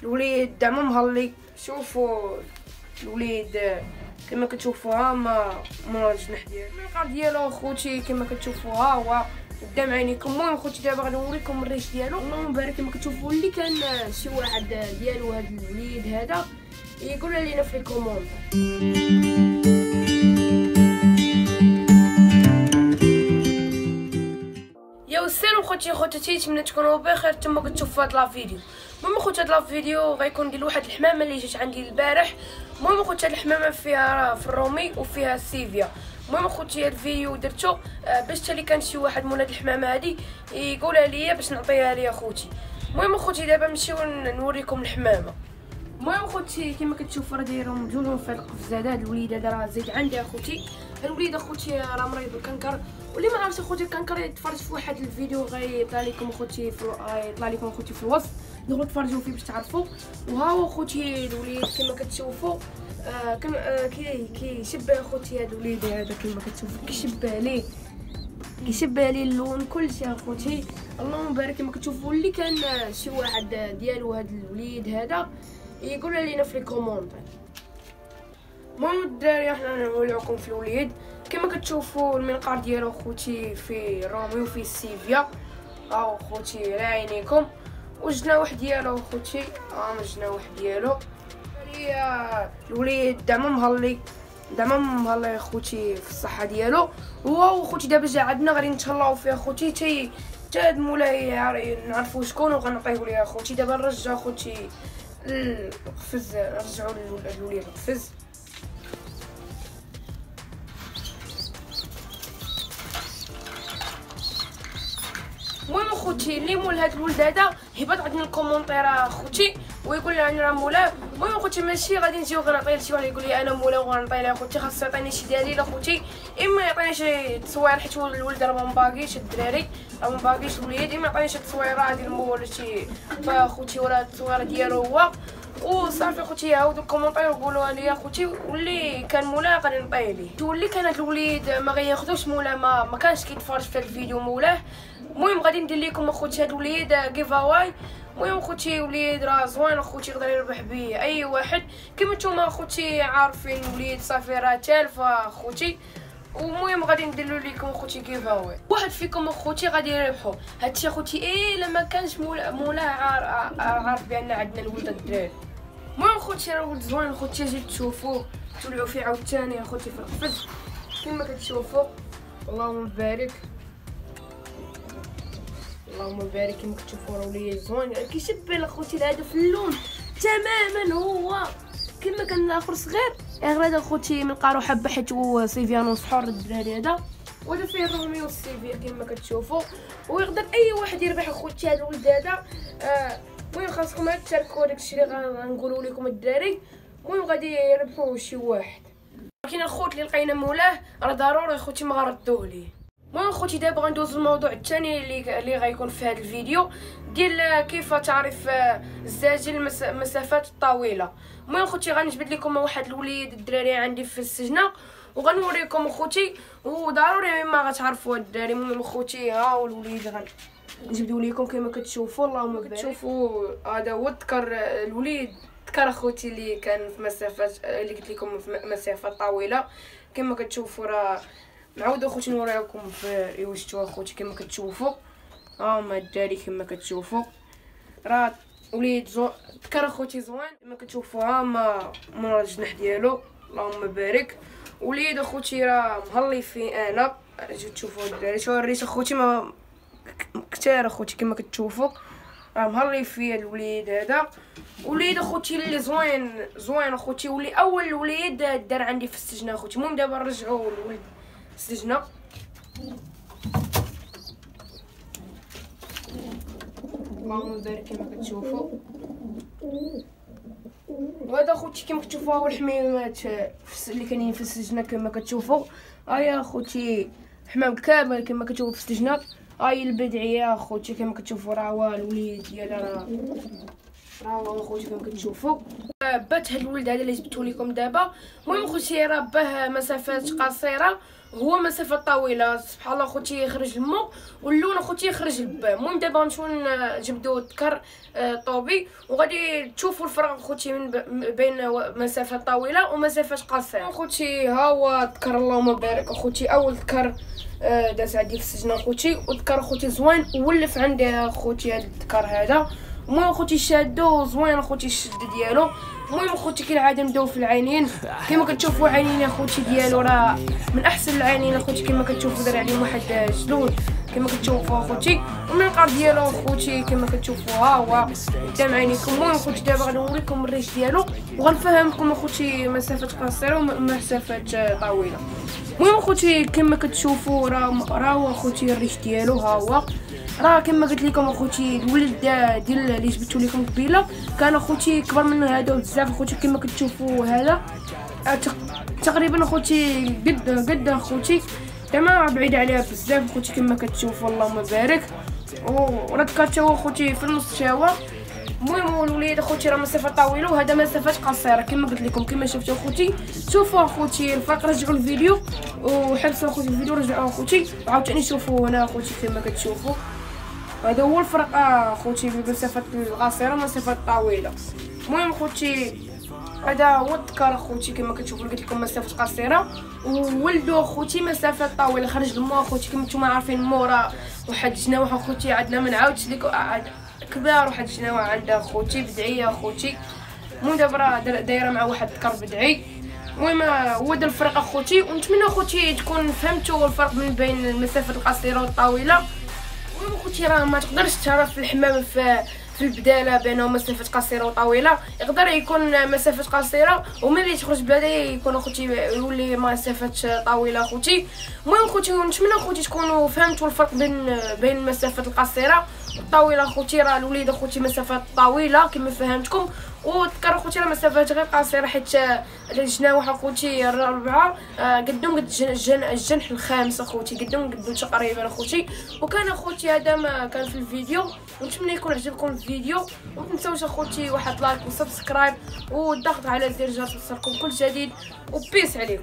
الوليد دعما مهلي. شوفوا الوليد كما كتشوفوها ما الجناح ديالو المنقار ديالو خوتي كما كتشوفوها هو قدام عينيكم. المهم خوتي دابا غادي نوريكم الريش ديالو. اللهم بارك. كما كتشوفوا اللي كان شي واحد ديالو هذا الوليد هذا يقول لنا في الكومونت. يا السلام خوتي خواتاتي، نتمنى تكونوا بخير. نتوما كتشوفوا هاد لا فيديو. المهم خوتي هاد لا فيديو غيكون ديال واحد الحمامه اللي جات عندي البارح. المهم خوتي هاد الحمامه فيها في الرومي وفيها السيفيا. المهم خوتي هاد الفيديو درتو باش حتى اللي كان شي واحد من هاد الحمامه هادي يقولها ليا باش نعطيها ليا خوتي. المهم خوتي دابا نمشيو نوريكم الحمامه. المهم خوتي كما كتشوفوا راه دايرهم مجوجهم في القفز هذا. هاد الوليد هذا راه زيد عندي اخوتي. الوليد اخوتي راه مريض بالكنكر، واللي ما عرفش اخوتي الكنكر يتفرج في واحد الفيديو غيطلع لكم اخوتي في الوصف، دخلوا تفرجوا فيه باش تعرفوا. وها هو اخوتي الوليد كما كتشوفوا كيشبه اخوتي هذا الوليد هذا كما كتشوفوا كيشبه ليه اللون كلشي اخوتي. اللهم بارك. كما كتشوفوا اللي كان شي واحد ديالو هذا الوليد هذا يقول لنا في الكومونت. المهم الدراري حنا نوريكم في الوليد. كما كتشوفوا المنقار ديالو خوتي في رومي وفي السيفيا. ها خوتي على عينيكم. والجناح ديالو خوتي الجناح ديالو. الوليد دعما مهلي خوتي في الصحه ديالو. وهو خوتي دابا جا عندنا غادي نتهلاو فيه خوتي حتى هاد مولاي نعرفوا شكون وغنعطيوه ليه خوتي. دابا نرجع خوتي القفز، نرجعوا للوليد القفز. المهم خوتي اللي مول هاد الولد هذا هبط عندنا الكومونتير اخوتي ويقول لي انا مولاه. المهم خوتي ماشي غادي نجيو غنعطيه لشي واحد يقول لي انا مولاه وغنعطيه ليه خوتي. خاصو يعطيني شي دليل اخوتي، اما يعطيني شي تصوير حيت الولد راه ما باقيش، الدراري راه ما باقيش الوليد، اما يعطيني شي تصويره ديال مو ولا شي اخوتي ولا التصويره ديالو هو وصافي خوتي. عاودوا الكومونتير وقولوا لي اخوتي واللي كان مولاه غادي نعطيه ليه. واللي كان هاد الوليد ما غياخذوش مولاه ما كانش كيتفرج في الفيديو مولاه. المهم غادي ندير لكم اخوتي هاد الوليد كيفاواي. المهم اخوتي وليد راه زوين اخوتي، يقدر يربح به اي واحد كما نتوما اخوتي عارفين. وليد صافي راه تالفه اخوتي. المهم غادي ندير لكم اخوتي كيفاواي. واحد فيكم اخوتي غادي يربحوا هادشي اخوتي لما كانش مولاه عارف بان عندنا الولد الدراري. المهم اخوتي راه ولد زوين اخوتي، جيت تشوفوه تولعوا فيه عاوتاني اخوتي في القفز كما كتشوفوا. اللهم بارك اللهم بارك. كما كتشوفوا راه وليد زوين كيشبه اخوتي هذا في اللون تماما. هو كما كان الاخر صغير غير هذا اخوتي من قارو حبه حيت هو سيفيانو سحور الدراري هذا. وهذا فيه الرومي والسيفيا كما كتشوفوا. ويقدر اي واحد يربح اخوتي هذا الولد هذا. المهم خاصكم تشاركوا داكشي اللي غنقولوا لكم الدراري. المهم غادي يربحوا شي واحد. كاين الخوت اللي لقينا مولاه راه ضروري اخوتي ما غردوه ليه. المهم اخوتي دابا غندوز الموضوع الثاني اللي غيكون في هذا الفيديو ديال كيف تعرف الزاجل المسافات الطويله. المهم اخوتي غنجبد لكم واحد الوليد الدراري عندي في السجنه وغنوريكم اخوتي، وضروري ما غتعرفوا الدراري. المهم اخوتي ها هو الوليد غنجبدو لكم كما كتشوفوا. اللهم بارك. كتشوفوا هذا هو الوليد ذكر اخوتي اللي كان في مسافات اللي قلت لكم في مسافات طويله كما كتشوفوا. راه نعاود اخوتي نوريكم في وشتو اخوتي كما كتشوفوا. هما الدراري كما كتشوفوا راه وليد ذكر اخوتي زوين كما كتشوفوا. هما مورا الجناح ديالو اللهم بارك. وليد اخوتي راه مهلي في انا جيت تشوفوا الدراري. شو الريش اخوتي ما كثار اخوتي كما كتشوفوا راه مهلي في الوليد هذا. وليد اخوتي اللي زوين اخوتي، واللي اول وليد دار عندي في السجن اخوتي. المهم دابا نرجعوا الولد السجنه. اللهم بارك كما كتشوفوا. وهذا اخوتي كما كتشوفوا هو الحميمات اللي كاينين في السجنه كما كتشوفوا. هيا اخوتي حمام كامل كما كتشوفوا في السجنه. هاي البدعيه اخوتي كما كتشوفوا راه هو الوليد ديالها راه هو خوتي كما كتشوفوا بات هاد الولد هذا اللي جبتو لكم دابا. المهم خوتي راه باه مسافات قصيره هو مسافات طويله. سبحان الله خوتي يخرج المو واللون خوتي يخرج الباه. المهم دابا نمشيو نجبدو الذكر طوبي وغادي تشوفوا الفرق خوتي من بين مسافات طويله ومسافات قصيره. خوتي ها هو الذكر اللهم بارك خوتي، اول ذكر داز عندي في السجن خوتي، والذكر خوتي زوين ولف عندي خوتي هذا الذكر هذا. المهم خوتي شادو زوين خوتي الشد ديالو. المهم خوتي كالعاده نبداو في العينين. كما كتشوفوا عينين خوتي ديالو راه من احسن العينين خوتي، كما كتشوفوا دار عليهم واحد الجلود كما كتشوفوا خوتي. والمنقار ديالو خوتي كما كتشوفوا ها هو قدام عينيكم. المهم خوتي دابا غادي نوريكم الريش ديالو وغنفهمكم خوتي مسافات قصيره ومسافات طويله. المهم خوتي كما كتشوفوا راه هو خوتي الريش ديالو ها هو. راه كما قلت لكم اخوتي الولد ديال اللي جبتو لكم قبيله كان اخوتي كبر من هذا بزاف اخوتي. كما كتشوفوا هذا تقريبا اخوتي قد اخوتي زعما بعيد عليها بزاف اخوتي كما كتشوفوا اللهم بارك. وراه كارتا هو اخوتي في النص شاوه. المهم الوليد اخوتي راه مسافه طويله وهذا مسافات قصيره كما قلت لكم. كما شفتوا اخوتي شوفوا اخوتي الفرق. رجعوا الفيديو وحبسوا اخوتي الفيديو رجعوا اخوتي وعاوتاني شوفوا هنا اخوتي كما كتشوفوا. هذا هو الفرق خوتي بين المسافات القصيره والمسافات الطويله. المهم خوتي هذا هو الذكر خوتي كما كتشوفوا قلت لكم مسافات قصيره وولدوا خوتي مسافات طويله. خرج المو خوتي كما نتوما عارفين المو راه واحد الجناوح خوتي عندنا ما نعاودش لكم كبار واحد الجناوح عند خوتي بدعيه خوتي. المهم دابا راه دايره مع واحد الذكر بدعي. المهم هو دا الفرق اخوتي ونتمنى اخوتي تكون فهمتوا الفرق من بين المسافات القصيره والطويله. المهم خوتي راه ما تقدرش تعرف في الحمام في البداله بينهم مسافات قصيره وطويله. يقدر يكون مسافات قصيره وملي تخرج بعدا يكون اخوتي يولي مسافات طويله اخوتي. المهم خوتي نتمنى اخوتي تكونوا فهمتوا الفرق بين المسافات القصيره والطويله اخوتي. راه الوليد اخوتي مسافات طويله كما فهمتكم وذكر اخوتي راه مسافات غير قصيره حيت الجناوح اخوتي الربعه قدهم قد الجنح الخامس اخوتي قدهم قد تقريبا اخوتي. وكان اخوتي هذا ما كان في الفيديو ونتمنى يكون عجبكم الفيديو. وما تنساوش اخوتي واحد لايك وسبسكرايب والضغط على زر الجرس ليوصلكم كل جديد وبيس عليكم.